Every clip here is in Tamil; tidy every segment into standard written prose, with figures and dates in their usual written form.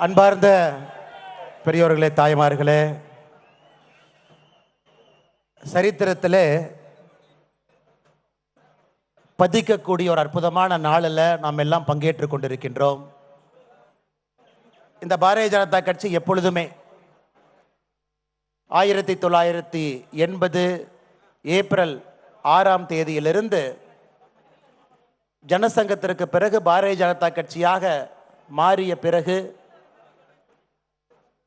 அன்பார்ந்த பெரியோர்களே, தாய்மார்களே, சரித்திரத்திலே பதிக்கக்கூடிய ஒரு அற்புதமான நாளில் நாம் எல்லாம் பங்கேற்றுக் கொண்டிருக்கின்றோம். இந்த பாரதிய ஜனதா கட்சி எப்பொழுதுமே 1980 ஏப்ரல் 6ஆம் தேதியிலிருந்து ஜனசங்கத்திற்கு பிறகு பாரதிய ஜனதா கட்சியாக மாறிய பிறகு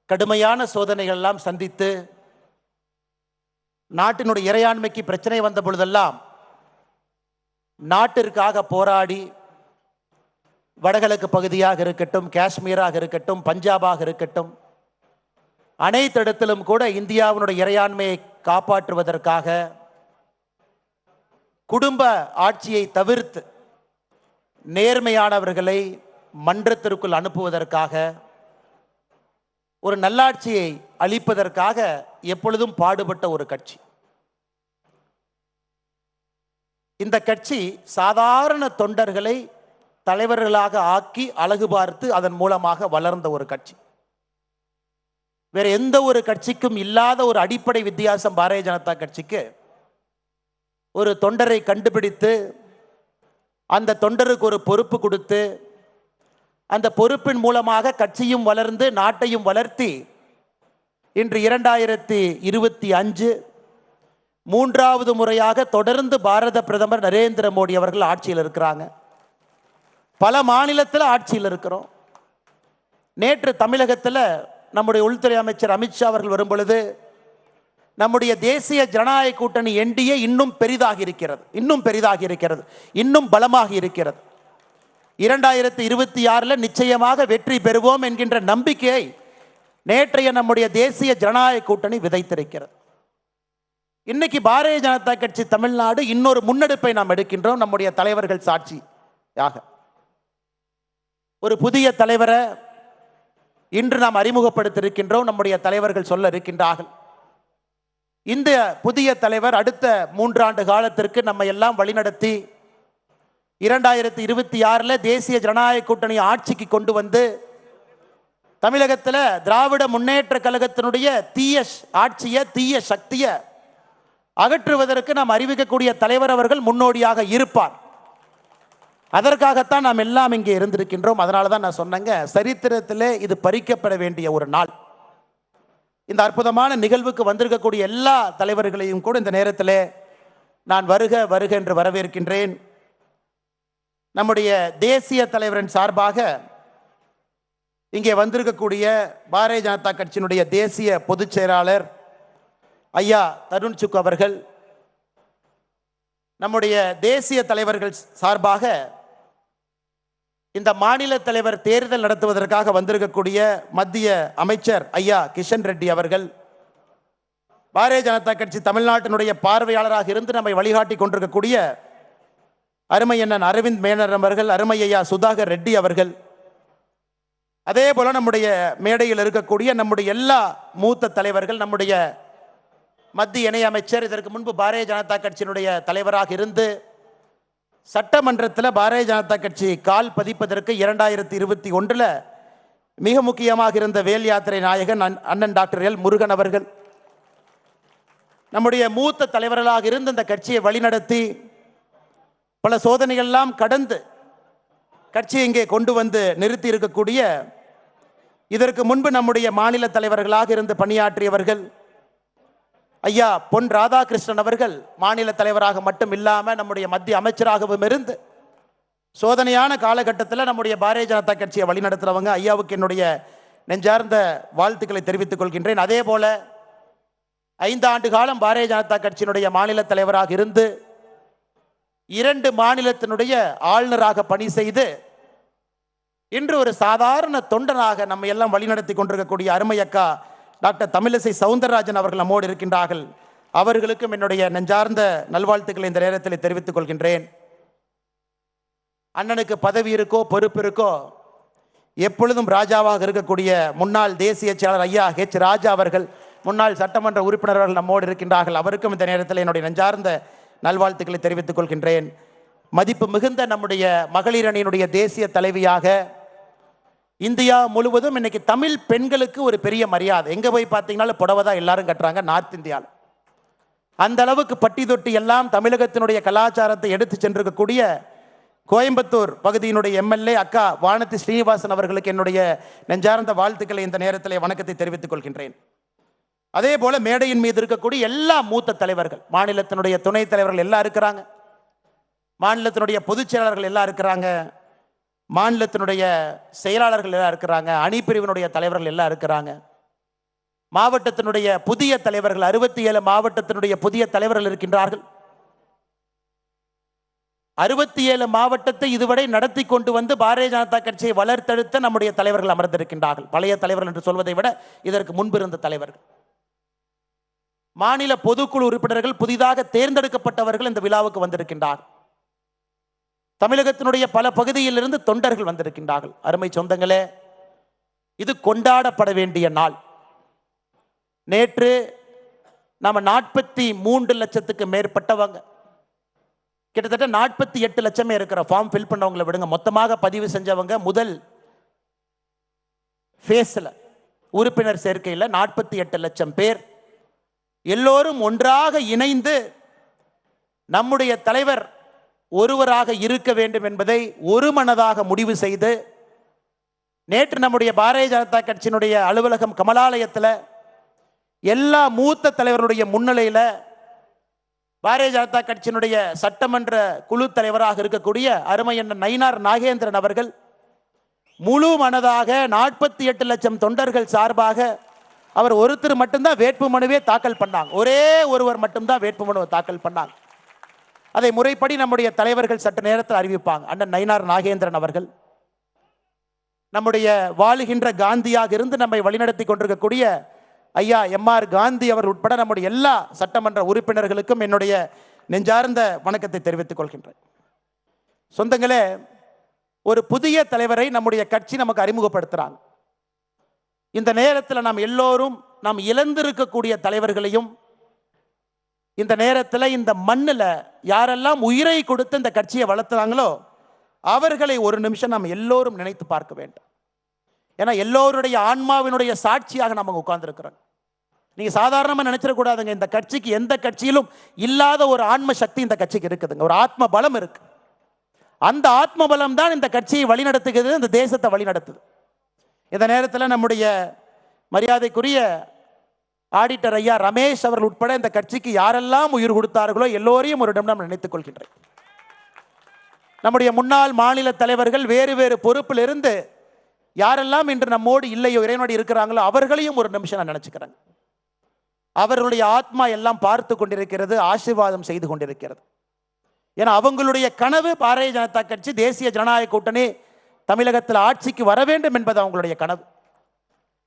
கடுமையான சோதனைகள் எல்லாம் சந்தித்து நாட்டினுடைய இறையாண்மைக்கு பிரச்சனை வந்த பொழுதெல்லாம் நாட்டிற்காக போராடி வடகிழக்கு பகுதியாக இருக்கட்டும், காஷ்மீராக இருக்கட்டும், பஞ்சாபாக இருக்கட்டும், அனைத்து இடத்திலும் கூட இந்தியாவினுடைய இறையாண்மையை காப்பாற்றுவதற்காக குடும்ப ஆட்சியை தவிர்த்து நேர்மையானவர்களை மன்றத்திற்குள் அனுப்புவதற்காக ஒரு நல்லாட்சியை அளிப்பதற்காக எப்பொழுதும் பாடுபட்ட ஒரு கட்சி. இந்த கட்சி சாதாரண தொண்டர்களை தலைவர்களாக ஆக்கி அழகு பார்த்து அதன் மூலமாக வளர்ந்த ஒரு கட்சி. வேற எந்த ஒரு கட்சிக்கும் இல்லாத ஒரு அடிப்படை வித்தியாசம் பாரதிய ஜனதா கட்சிக்கு. ஒரு தொண்டரை கண்டுபிடித்து அந்த தொண்டருக்கு ஒரு பொறுப்பு கொடுத்து அந்த பொறுப்பின் மூலமாக கட்சியும் வளர்ந்து நாட்டையும் வளர்த்தி இன்று 2025 மூன்றாவது முறையாக தொடர்ந்து பாரத பிரதமர் நரேந்திர மோடி அவர்கள் ஆட்சியில் இருக்கிறாங்க. பல மாநிலத்தில் ஆட்சியில் இருக்கிறோம். நேற்று தமிழகத்தில் நம்முடைய உள்துறை அமைச்சர் அமித்ஷா அவர்கள் வரும் பொழுது நம்முடைய தேசிய ஜனநாயக கூட்டணி என்டிஏ இன்னும் பெரிதாகி இருக்கிறது, இன்னும் பலமாக இருக்கிறது. 2026 நிச்சயமாக வெற்றி பெறுவோம் என்கின்ற நம்பிக்கையை நேற்றைய நம்முடைய தேசிய ஜனநாயக கூட்டணி விதைத்திருக்கிறது. இன்னைக்கு பாரதிய ஜனதா கட்சி தமிழ்நாடு இன்னொரு முன்னெடுப்பை நாம் எடுக்கின்றோம். நம்முடைய தலைவர்கள் சாட்சியாக ஒரு புதிய தலைவரை இன்று நாம் அறிமுகப்படுத்தியிருக்கின்றோம். நம்முடைய தலைவர்கள் சொல்ல இருக்கின்றார்கள். இந்த புதிய தலைவர் அடுத்த 3 ஆண்டு காலத்திற்கு நம்ம எல்லாம் வழிநடத்தி 2026 தேசிய ஜனநாயக கூட்டணி ஆட்சிக்கு கொண்டு வந்து தமிழகத்தில் திராவிட முன்னேற்ற கழகத்தினுடைய தீய ஆட்சியை, தீய சக்தியை அகற்றுவதற்கு நாம் அறிவிக்கக்கூடிய தலைவர் அவர்கள் முன்னோடியாக இருப்பார். அதற்காகத்தான் நாம் எல்லாம் இங்கே இருந்திருக்கின்றோம். அதனால தான் நான் சொன்னேங்க, சரித்திரத்திலே இது பறிக்கப்பட வேண்டிய ஒரு நாள். இந்த அற்புதமான நிகழ்வுக்கு வந்திருக்கக்கூடிய எல்லா தலைவர்களையும் கூட இந்த நேரத்தில் நான் வருக வருக என்று வரவேற்கின்றேன். நம்முடைய தேசிய தலைவரின் சார்பாக இங்கே வந்திருக்கக்கூடிய பாரதிய ஜனதா கட்சியினுடைய தேசிய பொதுச் செயலாளர் ஐயா தருண் சுக் அவர்கள், நம்முடைய தேசிய தலைவர்கள் சார்பாக இந்த மாநில தலைவர் தேர்தல் நடத்துவதற்காக வந்திருக்கக்கூடிய மத்திய அமைச்சர் ஐயா கிஷன் ரெட்டி அவர்கள், பாரதிய ஜனதா கட்சி தமிழ்நாட்டினுடைய பார்வையாளராக இருந்து நம்மை வழிகாட்டி கொண்டிருக்கக்கூடிய அருமை அண்ணன் அரவிந்த் மேனர் அவர்கள், அருமை ஐயா சுதாகர் ரெட்டி அவர்கள், அதே போல நம்முடைய மேடையில் இருக்கக்கூடிய நம்முடைய எல்லா மூத்த தலைவர்கள், நம்முடைய மத்திய இணை அமைச்சர், இதற்கு முன்பு பாரதிய ஜனதா கட்சியினுடைய தலைவராக இருந்து சட்டமன்றத்தில் பாரதிய ஜனதா கட்சி கால் பதிப்பதற்கு 2021 மிக முக்கியமாக இருந்த வேல் யாத்திரை நாயகன் அண்ணன் டாக்டர் எல் முருகன் அவர்கள், நம்முடைய மூத்த தலைவர்களாக இருந்து இந்த கட்சியை வழிநடத்தி பல சோதனைகள்லாம் கடந்து கட்சியை இங்கே கொண்டு வந்து நிறுத்தி இருக்கக்கூடிய, இதற்கு முன்பு நம்முடைய மாநில தலைவர்களாக இருந்து பணியாற்றியவர்கள் ஐயா பொன் ராதாகிருஷ்ணன் அவர்கள், மாநில தலைவராக மட்டும் இல்லாமல் நம்முடைய மத்திய அமைச்சராகவும் இருந்து சோதனையான காலகட்டத்தில் நம்முடைய பாரதிய ஜனதா கட்சியை வழிநடத்துகிறவங்க. ஐயாவுக்கு என்னுடைய நெஞ்சார்ந்த வாழ்த்துக்களை தெரிவித்துக் கொள்கின்றேன். அதே போல 5 ஆண்டு காலம் பாரதிய ஜனதா கட்சியினுடைய மாநில தலைவராக இருந்து 2 மாநிலத்தினுடைய ஆளுநராக பணி செய்து இன்று ஒரு சாதாரண தொண்டனாக நம்ம எல்லாம் வழிநடத்தி கொண்டிருக்கக்கூடிய அருமை அக்கா டாக்டர் தமிழிசை சவுந்தரராஜன் அவர்கள் நம்மோடு இருக்கின்றார்கள். அவர்களுக்கும் என்னுடைய நெஞ்சார்ந்த நல்வாழ்த்துக்களை இந்த நேரத்தில் தெரிவித்துக் கொள்கின்றேன். அண்ணனுக்கு பதவி இருக்கோ பொறுப்பு இருக்கோ, எப்பொழுதும் ராஜாவாக இருக்கக்கூடிய முன்னாள் தேசிய செயலாளர் ஐயா ஹெச் ராஜா அவர்கள், முன்னாள் சட்டமன்ற உறுப்பினர்கள் நம்மோடு இருக்கின்றார்கள். அவருக்கும் இந்த நேரத்தில் என்னுடைய நெஞ்சார்ந்த நல்வாழ்த்துக்களை தெரிவித்துக் கொள்கின்றேன். மதிப்பு மிகுந்த நம்முடைய மகளிர் அணியினுடைய தேசிய தலைவியாக இந்தியா முழுவதும் இன்னைக்கு தமிழ் பெண்களுக்கு ஒரு பெரிய மரியாதை. எங்க போய் பார்த்தீங்கன்னா புடவை தான் எல்லாரும் கட்டுறாங்க நார்த் இந்தியாவில். அந்த அளவுக்கு பட்டி தொட்டி எல்லாம் தமிழகத்தினுடைய கலாச்சாரத்தை எடுத்து சென்றிருக்கக்கூடிய கோயம்புத்தூர் பகுதியினுடைய எம்எல்ஏ அக்கா வானதி ஸ்ரீனிவாசன் அவர்களுக்கு என்னுடைய நெஞ்சார்ந்த வாழ்த்துக்களை இந்த நேரத்தில் வணக்கத்தை தெரிவித்துக் கொள்கின்றேன். அதே போல மேடையின் மீது இருக்கக்கூடிய எல்லா மூத்த தலைவர்கள், மாநிலத்தினுடைய துணைத் தலைவர்கள் எல்லாம் இருக்கிறாங்க, மாநிலத்தினுடைய பொதுச் செயலாளர்கள் எல்லாம் இருக்கிறாங்க, மாநிலத்தினுடைய செயலாளர்கள் எல்லாம் இருக்கிறாங்க, அணிப்பிரிவினுடைய தலைவர்கள் எல்லாம் இருக்கிறாங்க, மாவட்டத்தினுடைய புதிய தலைவர்கள் 67 மாவட்டத்தினுடைய புதிய தலைவர்கள் இருக்கின்றார்கள். 67 மாவட்டத்தை இதுவரை நடத்தி கொண்டு வந்து பாரதிய ஜனதா கட்சியை வளர்த்தெடுத்த நம்முடைய தலைவர்கள் அமர்ந்திருக்கின்றார்கள். பழைய தலைவர்கள் என்று சொல்வதை விட இதற்கு முன்பு இருந்த தலைவர்கள். மாநில பொதுக்குழு உறுப்பினர்கள் புதிதாக தேர்ந்தெடுக்கப்பட்டவர்கள் இந்த விழாவுக்கு வந்திருக்கின்றார்கள். தமிழகத்தினுடைய பல பகுதியில் இருந்து தொண்டர்கள் வந்திருக்கின்றார்கள். அருமை சொந்தங்களே, இது கொண்டாடப்பட வேண்டிய நாள். நேற்று நாம 43 லட்சத்துக்கு மேற்பட்டவங்க, கிட்டத்தட்ட 48 லட்சமே இருக்கிற ஃபார்ம் ஃபில் பண்ணவங்களை விடுங்க, மொத்தமாக பதிவு செஞ்சவங்க முதல் ஃபேஸ்ல உறுப்பினர் சேர்க்கையில் 48 லட்சம் பேர் எல்லோரும் ஒன்றாக இணைந்து நம்முடைய தலைவர் ஒருவராக இருக்க வேண்டும் என்பதை ஒருமனதாக முடிவு செய்து நேற்று நம்முடைய பாரதிய ஜனதா கட்சியினுடைய அலுவலகம் கமலாலயத்தில் எல்லா மூத்த தலைவருடைய முன்னிலையில் பாரதிய ஜனதா கட்சியினுடைய சட்டமன்ற குழு தலைவராக இருக்கக்கூடிய அருமையண்ணன் நயினார் நாகேந்திரன் அவர்கள் முழு மனதாக 48 லட்சம் தொண்டர்கள் சார்பாக அவர் ஒருத்தர் மட்டும்தான் வேட்புமனுவே தாக்கல் பண்ணாங்க. ஒரே ஒருவர் மட்டும்தான் வேட்புமனுவை தாக்கல் பண்ணாங்க. அதை முறைப்படி நம்முடைய தலைவர்கள் சற்று நேரத்தில் அறிவிப்பாங்க. அண்ணன் நயினார் நாகேந்திரன் அவர்கள் நம்முடைய வாழுகின்ற காந்தியாக இருந்து நம்மை வழிநடத்தி கொண்டிருக்கக்கூடிய ஐயா எம்ஆர் காந்தி அவர் உட்பட நம்முடைய எல்லா சட்டமன்ற உறுப்பினர்களுக்கும் என்னுடைய நெஞ்சார்ந்த வணக்கத்தை தெரிவித்துக் கொள்கின்றேன். சொந்தங்களே, ஒரு புதிய தலைவரை நம்முடைய கட்சி நமக்கு அறிமுகப்படுத்துறாங்க. இந்த நேரத்தில் நாம் எல்லோரும் நாம் இழந்திருக்கக்கூடிய தலைவர்களையும் இந்த நேரத்தில் இந்த மண்ணில் யாரெல்லாம் உயிரை கொடுத்து இந்த கட்சியை வளர்த்துறாங்களோ அவர்களை ஒரு நிமிஷம் நாம் எல்லோரும் நினைத்து பார்க்க வேண்டும். ஏன்னா எல்லோருடைய ஆன்மாவினுடைய சாட்சியாக நம்ம உட்கார்ந்துருக்கிறோம். நீங்க சாதாரணமாக நினைச்சிடக்கூடாதுங்க, இந்த கட்சிக்கு எந்த கட்சியிலும் இல்லாத ஒரு ஆன்ம சக்தி இந்த கட்சிக்கு இருக்குதுங்க. ஒரு ஆத்ம பலம் இருக்கு. அந்த ஆத்ம பலம் தான் இந்த கட்சியை வழிநடத்துகிறது, இந்த தேசத்தை வழிநடத்துது. இந்த நேரத்தில் நம்முடைய மரியாதைக்குரிய ஆடிட்டர் ஐயா ரமேஷ் அவர்கள் உட்பட இந்த கட்சிக்கு யாரெல்லாம் உயிர் கொடுத்தார்களோ எல்லோரையும் ஒரு நிமிடம் நினைத்துக் கொள்கின்றேன். நம்முடைய முன்னாள் மாநில தலைவர்கள் வேறு வேறு பொறுப்பில் இருந்து யாரெல்லாம் இன்று நம்மோடு இல்லையோ இறைவனோடு இருக்கிறாங்களோ அவர்களையும் ஒரு நிமிஷம் நான் நினைச்சுக்கிறேன். அவர்களுடைய ஆத்மா எல்லாம் பார்த்து கொண்டிருக்கிறது, ஆசீர்வாதம் செய்து கொண்டிருக்கிறது. ஏன்னா அவங்களுடைய கனவு பாரதிய ஜனதா கட்சி தேசிய ஜனநாயக கூட்டணி தமிழகத்தில் ஆட்சிக்கு வர வேண்டும் என்பது அவங்களுடைய கனவு.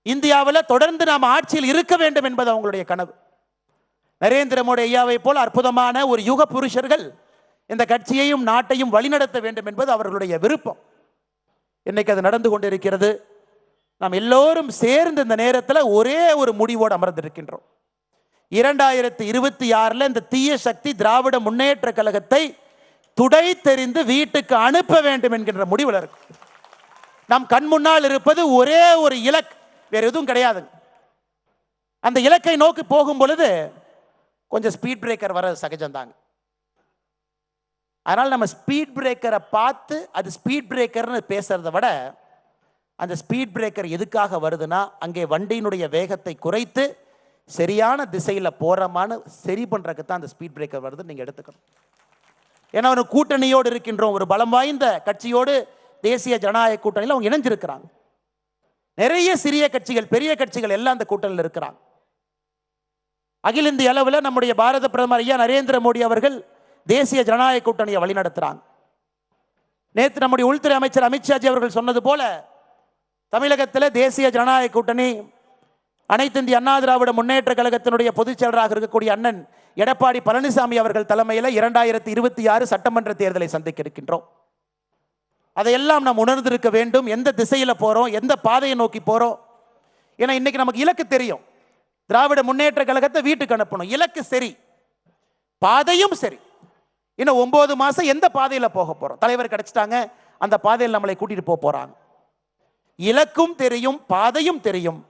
இந்தியாவில் தொடர்ந்து நாம் ஆட்சியில் இருக்க வேண்டும் என்பது அவங்களுடைய கனவு. நரேந்திர மோடி ஐயாவை போல் அற்புதமான ஒரு யுக புருஷர்கள் இந்த கட்சியையும் நாட்டையும் வழிநடத்த வேண்டும் என்பது அவர்களுடைய விருப்பம். இன்னைக்கு அது நடந்து கொண்டிருக்கிறது. நாம் எல்லோரும் சேர்ந்து இந்த நேரத்தில் ஒரே ஒரு முடிவோடு அமர்ந்திருக்கின்றோம். 2026 இந்த தீய சக்தி திராவிட முன்னேற்ற கழகத்தை துடை தெரிந்து வீட்டுக்கு அனுப்ப வேண்டும் என்கின்ற முடிவில் இருக்கும். நம் கண் முன்னால் இருப்பது ஒரே ஒரு இலக்கு, வேற எதுவும் கிடையாது. அந்த இலக்கை நோக்கி போகும் பொழுது கொஞ்சம் ஸ்பீட் பிரேக்கர் வர சகஜம்தாங்க. அதனால் நம்ம ஸ்பீட் பிரேக்கரை பார்த்து அது ஸ்பீட் பிரேக்கர்னு பேசுறதை விட அந்த ஸ்பீட் பிரேக்கர் எதுக்காக வருதுன்னா அங்கே வண்டியினுடைய வேகத்தை குறைத்து சரியான திசையில் போறமான சரி பண்றதுக்கு தான் அந்த ஸ்பீட் பிரேக்கர் வருது நீங்க எடுத்துக்கணும். ஏன்னா ஒரு கூட்டணியோடு இருக்கின்றோம், ஒரு பலம் வாய்ந்த கட்சியோடு தேசிய ஜனநாயக கூட்டணியில் அவங்க இணைஞ்சிருக்கிறாங்க. நிறைய சிறிய கட்சிகள் பெரிய கட்சிகள் எல்லாம் அந்த கூட்டணியில் இருக்கிறாங்க. அகில இந்திய அளவில் நம்முடைய பாரத பிரதமர் ஐயா நரேந்திர மோடி அவர்கள் தேசிய ஜனநாயக கூட்டணியை வழிநடத்துறாங்க. நேற்று நம்முடைய உள்துறை அமைச்சர் அமித்ஷாஜி அவர்கள் சொன்னது போல தமிழகத்தில் தேசிய ஜனநாயக கூட்டணி அனைத்து இந்திய அண்ணா திராவிட முன்னேற்ற கழகத்தினுடைய பொதுச் செயலராக இருக்கக்கூடிய அண்ணன் எடப்பாடி பழனிசாமி அவர்கள் தலைமையில் 2026 சட்டமன்ற தேர்தலை சந்திக்க இருக்கின்றோம். அதையெல்லாம் நாம் உணர்ந்திருக்க வேண்டும். எந்த திசையில் போறோம், எந்த பாதையை நோக்கி போறோம். ஏன்னா இன்னைக்கு நமக்கு இலக்கு தெரியும், திராவிட முன்னேற்ற கழகத்தை வீட்டுக்கு அனுப்பணும். இலக்கு சரி, பாதையும் சரி. இன்னும் 9 மாசம் எந்த பாதையில் போக போறோம்? தலைவர் கிடைச்சிட்டாங்க, அந்த பாதையில் நம்மளை கூட்டிட்டு போறாங்க. இலக்கும் தெரியும், பாதையும் தெரியும்.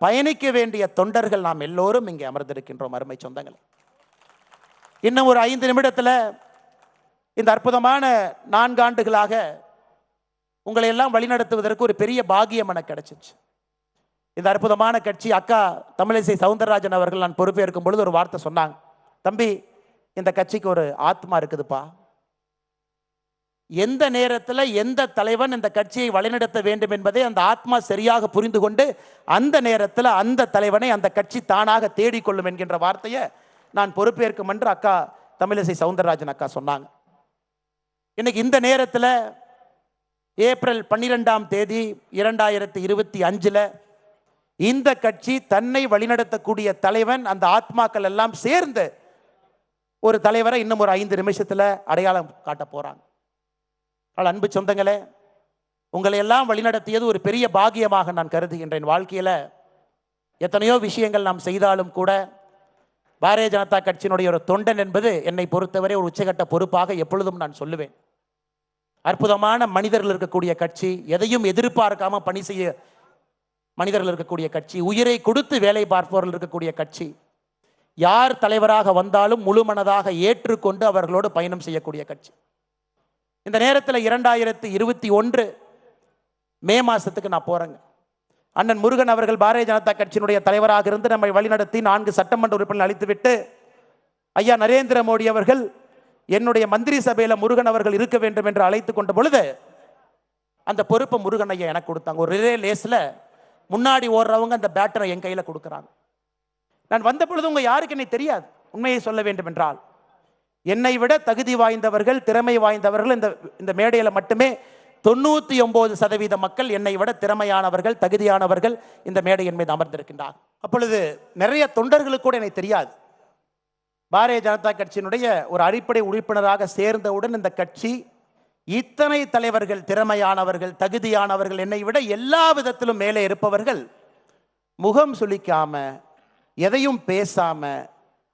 பயணிக்க வேண்டிய தொண்டர்கள் நாம் எல்லோரும் இங்கே அமர்ந்திருக்கின்றோம். அருமை சொந்தங்களே, இன்னும் ஒரு 5 நிமிடத்தில் இந்த அற்புதமான 4 ஆண்டுகளாக உங்களை எல்லாம் வழிநடத்துவதற்கு ஒரு பெரிய பாகியம் எனக்கு கிடைச்சிச்சு. இந்த அற்புதமான கட்சி அக்கா தமிழிசை சவுந்தரராஜன் அவர்கள் நான் பொறுப்பேற்கும் பொழுது ஒரு வார்த்தை சொன்னாங்க. தம்பி, இந்த கட்சிக்கு ஒரு ஆத்மா இருக்குதுப்பா. எந்த நேரத்தில் எந்த தலைவன் இந்த கட்சியை வழிநடத்த வேண்டும் என்பதை அந்த ஆத்மா சரியாக புரிந்து கொண்டு அந்த நேரத்தில் அந்த தலைவனை அந்த கட்சி தானாக தேடிக்கொள்ளும் என்கின்ற வார்த்தையை நான் பொறுப்பேற்கும் என்று அக்கா தமிழிசை சவுந்தரராஜன் அக்கா சொன்னாங்க. இன்னைக்கு இந்த நேரத்தில் ஏப்ரல் 12ஆம் தேதி 2025 இந்த கட்சி தன்னை வழிநடத்தக்கூடிய தலைவன், அந்த ஆத்மாக்கள் எல்லாம் சேர்ந்து ஒரு தலைவரை இன்னும் ஒரு 5 நிமிஷத்தில் அடையாளம் காட்ட போறாங்க. அன்பு சொந்தங்களே, உங்களை எல்லாம் வழிநடத்தியது ஒரு பெரிய பாகியமாக நான் கருதுகின்றேன். வாழ்க்கையில் எத்தனையோ விஷயங்கள் நாம் செய்தாலும் கூட பாரதிய ஜனதா கட்சியினுடைய ஒரு தொண்டன் என்பது என்னை பொறுத்தவரை ஒரு உச்சகட்ட பொறுப்பாக எப்பொழுதும் நான் சொல்லுவேன். அற்புதமான மனிதர்கள் இருக்கக்கூடிய கட்சி, எதையும் எதிர்பார்க்காம பணி செய்ய மனிதர்கள் இருக்கக்கூடிய கட்சி, உயிரை கொடுத்து வேலை பார்ப்பவர்கள் இருக்கக்கூடிய கட்சி, யார் தலைவராக வந்தாலும் முழு மனதாக ஏற்றுக்கொண்டு அவர்களோடு பயணம் செய்யக்கூடிய கட்சி. இந்த நேரத்தில் 2021 மே மாதத்துக்கு நான் போறேங்க. அண்ணன் முருகன் அவர்கள் பாரதிய ஜனதா கட்சியினுடைய தலைவராக இருந்து நம்மை வழிநடத்தி 4 சட்டமன்ற உறுப்பினர்கள் அளித்துவிட்டு ஐயா நரேந்திர மோடி அவர்கள் என்னுடைய மந்திரி சபையில் முருகன் அவர்கள் இருக்க வேண்டும் என்று அழைத்து கொண்ட பொழுது அந்த பொறுப்பை முருகன் ஐயா எனக்கு கொடுத்தாங்க. ஒரு ரிலே லேஸில் முன்னாடி ஓடுறவங்க அந்த பேட்டரை என் கையில் கொடுக்குறாங்க. நான் வந்த பொழுது உங்க யாருக்கு என்னை தெரியாது. உண்மையை சொல்ல வேண்டும் என்றால் என்னை விட தகுதி வாய்ந்தவர்கள், திறமை வாய்ந்தவர்கள் இந்த மேடையில் மட்டுமே 99% மக்கள் என்னை விட திறமையானவர்கள், தகுதியானவர்கள் இந்த மேடையின் மீது அமர்ந்திருக்கின்றார். அப்பொழுது நிறைய தொண்டர்களுக்கு கூட எனக்கு தெரியாது. பாரதிய ஜனதா கட்சியினுடைய ஒரு அடிப்படை உறுப்பினராக சேர்ந்தவுடன் இந்த கட்சி இத்தனை தலைவர்கள், திறமையானவர்கள், தகுதியானவர்கள், என்னை விட எல்லா விதத்திலும் மேலே இருப்பவர்கள் முகம் சுளிக்காம எதையும் பேசாம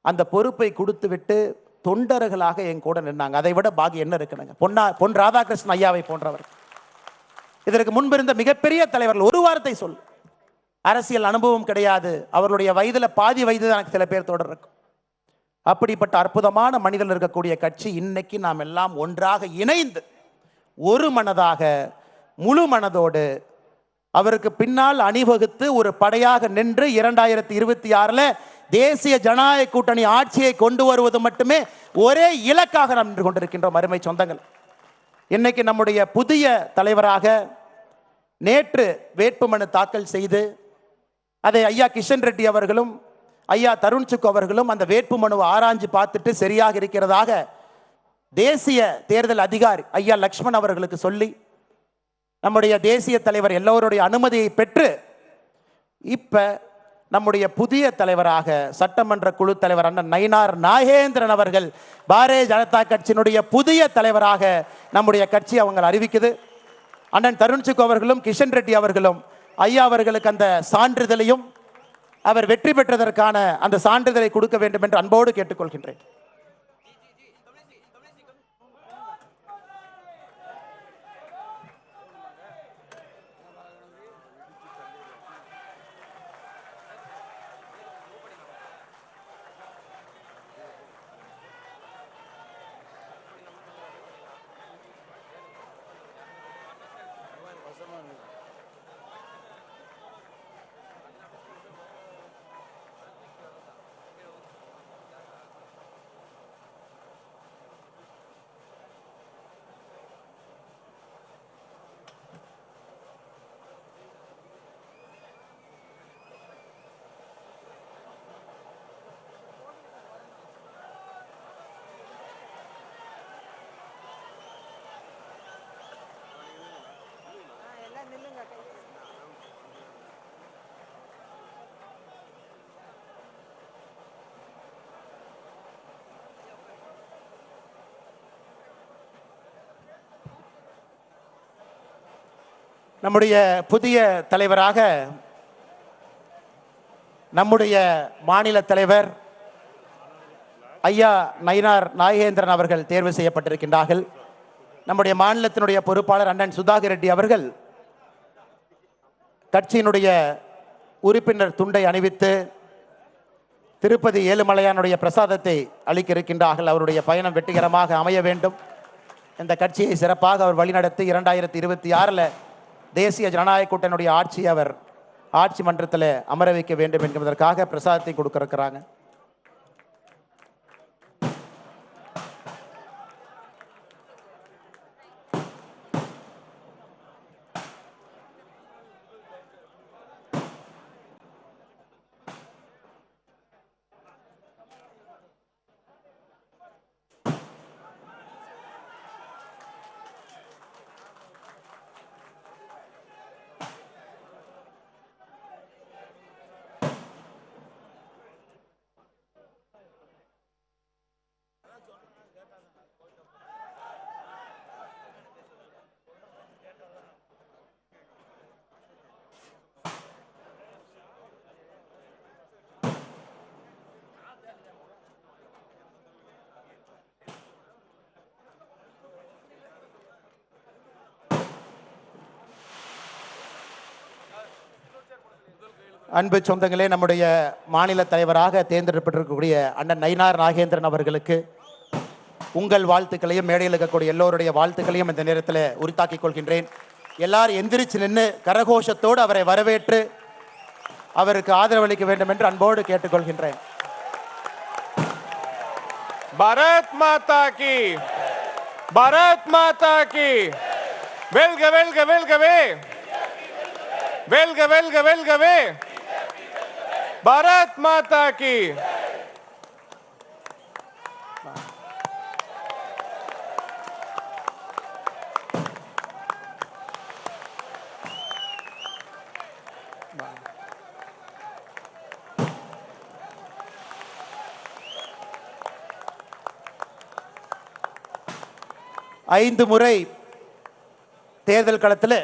அந்த பொறுப்பை கொடுத்து விட்டு தொண்டர்களாக என் கூட நின்னாங்க. அதை விட பாகி என்ன இருக்குனுங்க? பொன் ராதாகிருஷ்ணன் ஐயாவை போன்றவர், இதற்கு முன்பு இருந்த மிகப்பெரிய தலைவர்கள். ஒரு வார்த்தை சொல், அரசியல் அனுபவம் கிடையாது, அவர்களுடைய வயதுல பாதி வயது எனக்கு சில பேர் தொடர் இருக்கும். அப்படிப்பட்ட அற்புதமான மனிதர்கள் இருக்கக்கூடிய கட்சி இன்னைக்கு நாம் எல்லாம் ஒன்றாக இணைந்து ஒரு மனதாக முழு மனதோடு அவருக்கு பின்னால் அணிவகுத்து ஒரு படையாக நின்று 2026 தேசிய ஜனநாயக கூட்டணி ஆட்சியை கொண்டு வருவது மட்டுமே ஒரே இலக்காக நாம் நின்று கொண்டிருக்கின்றோம். அருமை சொந்தங்கள், இன்னைக்கு நம்முடைய புதிய தலைவராக நேற்று வேட்புமனு தாக்கல் செய்து அதை ஐயா கிஷன் ரெட்டி அவர்களும் ஐயா தருண் சுக் அவர்களும் அந்த வேட்புமனுவை ஆராய்ஞ்சு பார்த்துட்டு சரியாக இருக்கிறதாக தேசிய தேர்தல் அதிகாரி ஐயா லக்ஷ்மண் அவர்களுக்கு சொல்லி நம்முடைய தேசிய தலைவர் எல்லோருடைய அனுமதியை பெற்று இப்ப நம்முடைய புதிய தலைவராக சட்டமன்ற குழு தலைவர் அண்ணன் நயினார் நாகேந்திரன் அவர்கள் பாரதிய ஜனதா கட்சியினுடைய புதிய தலைவராக நம்முடைய கட்சி அவங்க அறிவிக்குது. அண்ணன் தருண் சுக் அவர்களும் கிஷன் ரெட்டி அவர்களும் ஐயா அவர்களுக்கு அந்த சான்றிதழையும் அவர் வெற்றி பெற்றதற்கான அந்த சான்றிதழை கொடுக்க வேண்டும் என்று அன்போடு கேட்டுக்கொள்கின்றேன். நம்முடைய புதிய தலைவராக நம்முடைய மாநில தலைவர் ஐயா நயினார் நாகேந்திரன் அவர்கள் தேர்வு செய்யப்பட்டிருக்கின்றார்கள். நம்முடைய மாநிலத்தினுடைய பொறுப்பாளர் அண்ணன் சுதாகர் ரெட்டி அவர்கள் கட்சியினுடைய உறுப்பினர் துண்டை அணிவித்து திருப்பதி ஏழுமலையானுடைய பிரசாதத்தை அளிக்க இருக்கின்றார்கள். அவருடைய பயணம் வெற்றிகரமாக அமைய வேண்டும். இந்த கட்சியை சிறப்பாக அவர் வழிநடத்தி 2026 தேசிய ஜனநாயக கூட்டணியுடைய ஆட்சியை அவர் ஆட்சி மன்றத்தில் அமர வைக்க வேண்டும் என்பதற்காக பிரசாதத்தை கொடுக்க இருக்கிறாங்க. அன்பு சொந்தங்களே, நம்முடைய மாநில தலைவராக தேர்ந்தெடுக்கப்பட்டிருக்கக்கூடிய அண்ணன் நயினார் நாகேந்திரன் அவர்களுக்கு உங்கள் வாழ்த்துக்களையும் மேடையில் இருக்கக்கூடிய எல்லோருடைய வாழ்த்துக்களையும் இந்த நேரத்தில் உரித்தாக்கிக் கொள்கின்றேன். எல்லாரும் எந்திரிச்சு நின்று கரகோஷத்தோடு அவரை வரவேற்று அவருக்கு ஆதரவளிக்க வேண்டும் என்று அன்போடு கேட்டுக்கொள்கின்றேன். பாரத் மாதா கி, பாரத் மாதா கி, வெல்க வெல்க வெல்கவே, வெல்க வெல்க வெல்கவே, பாரத் மாதா கி. ஐந்து முறை தேர்தல் களத்தில்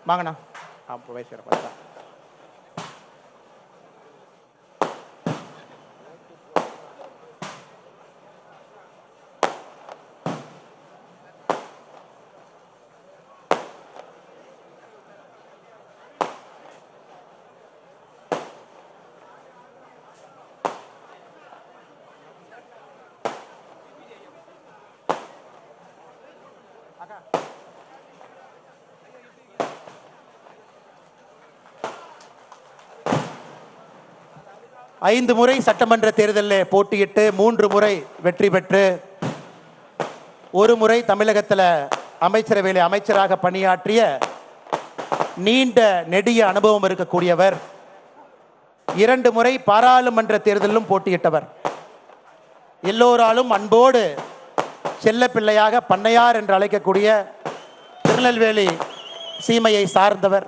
வாங்கண்ணா. அப்போ வயசு பார்த்தா ஐந்து முறை சட்டமன்ற தேர்தலில் போட்டியிட்டு 3 முறை வெற்றி பெற்று ஒரு முறை தமிழகத்தில் அமைச்சரவையில் அமைச்சராக பணியாற்றிய நீண்ட நெடிய அனுபவம் இருக்கக்கூடியவர். 2 முறை பாராளுமன்ற தேர்தலிலும் போட்டியிட்டவர். எல்லோராலும் அன்போடு செல்ல பிள்ளையாக பண்ணையார் என்று அழைக்கக்கூடிய திருநெல்வேலி சீமையை சார்ந்தவர்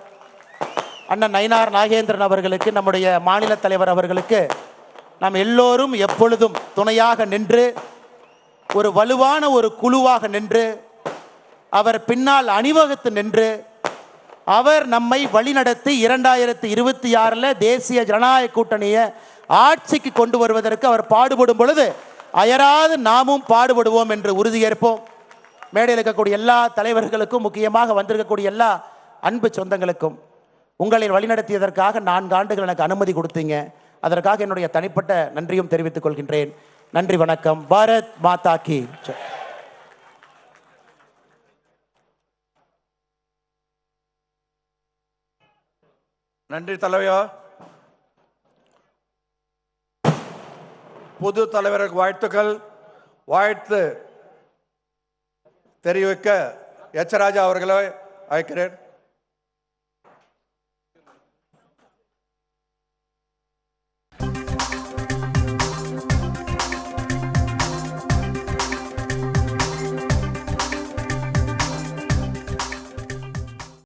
அண்ணன் நயினார் நாகேந்திரன் அவர்களுக்கு, நம்முடைய மாநில தலைவர் அவர்களுக்கு நாம் எல்லோரும் எப்பொழுதும் துணையாக நின்று ஒரு வலுவான ஒரு குழுவாக நின்று அவர் பின்னால் அணிவகுத்து நின்று அவர் நம்மை வழிநடத்தி 2026 தேசிய ஜனநாயக கூட்டணியை ஆட்சிக்கு கொண்டு வருவதற்கு அவர் பாடுபடும் பொழுது அயராது நாமும் பாடுபடுவோம் என்று உறுதியேற்போம். மேடையில் இருக்கக்கூடிய எல்லா தலைவர்களுக்கும், முக்கியமாக வந்திருக்கக்கூடிய எல்லா அன்பு சொந்தங்களுக்கும் உங்களை வழிநடத்தியதற்காக 4 ஆண்டுகள் எனக்கு அனுமதி கொடுத்தீங்க. அதற்காக என்னுடைய தனிப்பட்ட நன்றியும் தெரிவித்துக் கொள்கின்றேன். நன்றி, வணக்கம். பாரத் மாதா கி. நன்றி தலைவா. புது தலைவருக்கு வாழ்த்துக்கள். வாழ்த்து தெரிவிக்க எச் ராஜா அவர்களை அழைக்கிறேன்.